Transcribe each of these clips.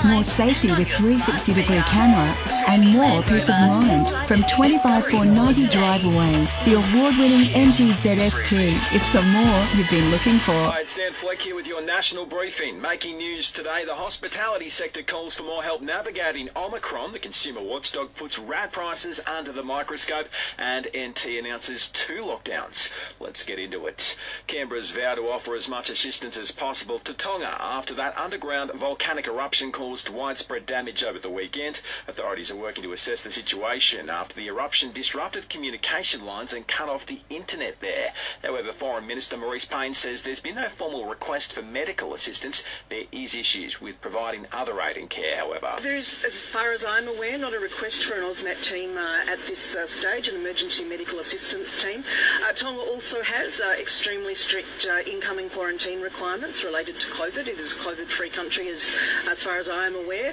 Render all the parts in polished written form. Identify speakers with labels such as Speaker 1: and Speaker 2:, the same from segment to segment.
Speaker 1: more safety with 360-degree camera, and more peace of mind from 25,490 drive away. The award-winning MG ZST. It's the more you've been looking for.
Speaker 2: Hi, it's Flake here with your national briefing. Making news today, the hospitality sector calls for more help navigating Omicron. The consumer watchdog puts rat prices under the microscope, and NT announces 2 lockdowns. Let's get into it. Canberra's vowed to offer as much assistance as possible to Tonga after that underground volcanic eruption caused widespread damage over the weekend. Authorities are working to assess the situation after the eruption disrupted communication lines and cut off the internet there. However, Foreign Minister Maurice Payne says there's been no formal request for medical assistance. There is issues with providing other aid and care, however.
Speaker 3: There is, as far as I'm aware, not a request for an AUSMAT team at this stage, an emergency medical assistance team. Tonga also has extremely strict incoming quarantine requirements related to COVID. It is a COVID-free country as far as I am aware,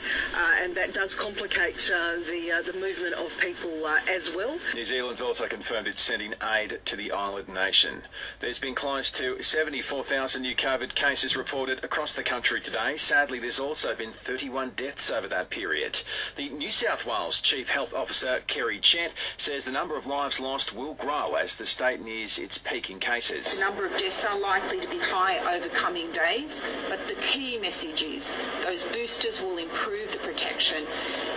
Speaker 3: and that does complicate the movement of people as well.
Speaker 2: New Zealand's also confirmed it's sending aid to the island nation. There's been close to 74,000 new COVID cases reported across the country today. Sadly, there's also been 31 deaths over that period. The New South Wales Chief Health Officer, Kerry Chant, says the number of lives lost will grow as the state nears its peak in cases.
Speaker 4: The number of deaths are likely to be high over coming days, but the key message is those boosters will improve the protection.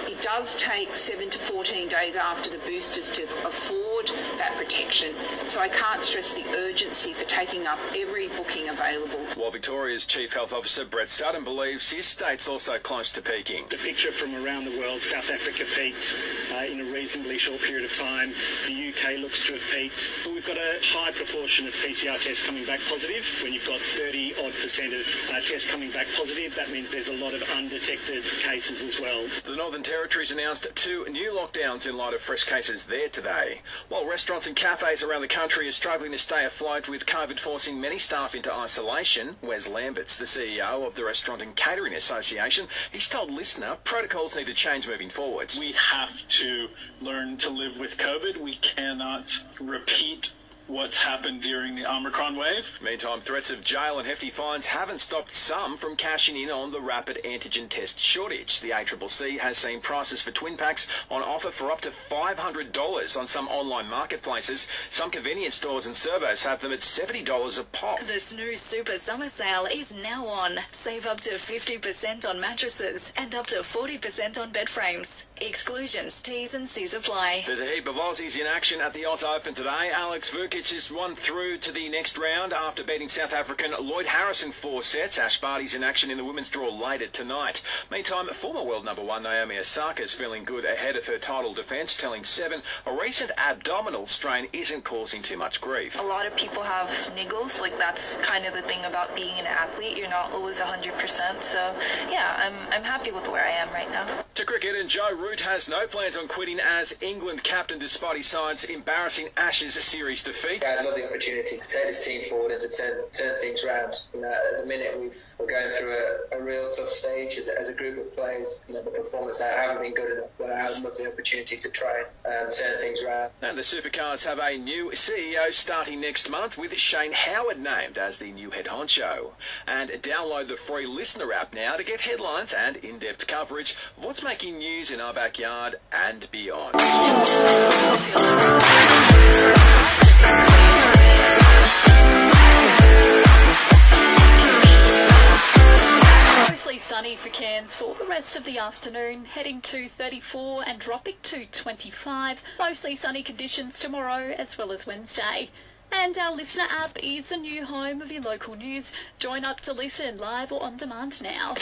Speaker 4: It does take 7 to 14 days after the boosters to afford that protection, so I can't stress the urgency for taking up every booking available.
Speaker 2: While Victoria's Chief Health Officer Brett Sutton believes his state's also close to peaking.
Speaker 5: The picture from around the world, South Africa peaked in a reasonably short period of time. The UK looks to have peaked, but we've got a high proportion of PCR tests coming back positive. When you've got 30-odd% of tests coming back positive, that means there's a lot of undetected cases as well.
Speaker 2: The Northern Territory's announced 2 new lockdowns in light of fresh cases there today. While restaurants and cafes around the country are struggling to stay afloat with COVID forcing many staff into isolation, Wes Lambert's the CEO of the Restaurant and Catering Association. He's told Listener protocols need to change moving forward.
Speaker 6: We have to learn to live with COVID. We cannot repeat what's happened during the Omicron wave.
Speaker 2: Meantime, threats of jail and hefty fines haven't stopped some from cashing in on the rapid antigen test shortage. The ACCC has seen prices for twin packs on offer for up to $500 on some online marketplaces. Some convenience stores and servos have them at $70 a pop.
Speaker 7: The Snooze Super Summer Sale is now on. Save up to 50% on mattresses and up to 40% on bed frames. Exclusions, T's and C's apply.
Speaker 2: There's a heap of Aussies in action at the Oz Open today. Alex Vukic has won through to the next round after beating South African Lloyd Harris in 4 sets. Ash Barty's in action in the women's draw later tonight. Meantime, former world number 1 Naomi Osaka is feeling good ahead of her title defence, telling Seven a recent abdominal strain isn't causing too much grief.
Speaker 8: A lot of people have niggles, like that's kind of the thing about being an athlete. You're not always 100%, so yeah, I'm happy with where I am right now.
Speaker 2: To cricket, and Joe Root has no plans on quitting as England captain despite his side's embarrassing Ashes series defeat.
Speaker 9: I'd love the opportunity to take this team forward and to turn things around. At the minute we're going through a real tough stage as a group of players. The performance haven't been good enough, but I would love the opportunity to try and turn things around.
Speaker 2: And the Supercars have a new CEO starting next month, with Shane Howard named as the new head honcho. And download the free Listener app now to get headlines and in-depth coverage of what's making news in our backyard and beyond.
Speaker 10: Mostly sunny for Cairns for the rest of the afternoon, heading to 34 and dropping to 25. Mostly sunny conditions tomorrow as well as Wednesday. And our Listener app is the new home of your local news. Join up to listen live or on demand now.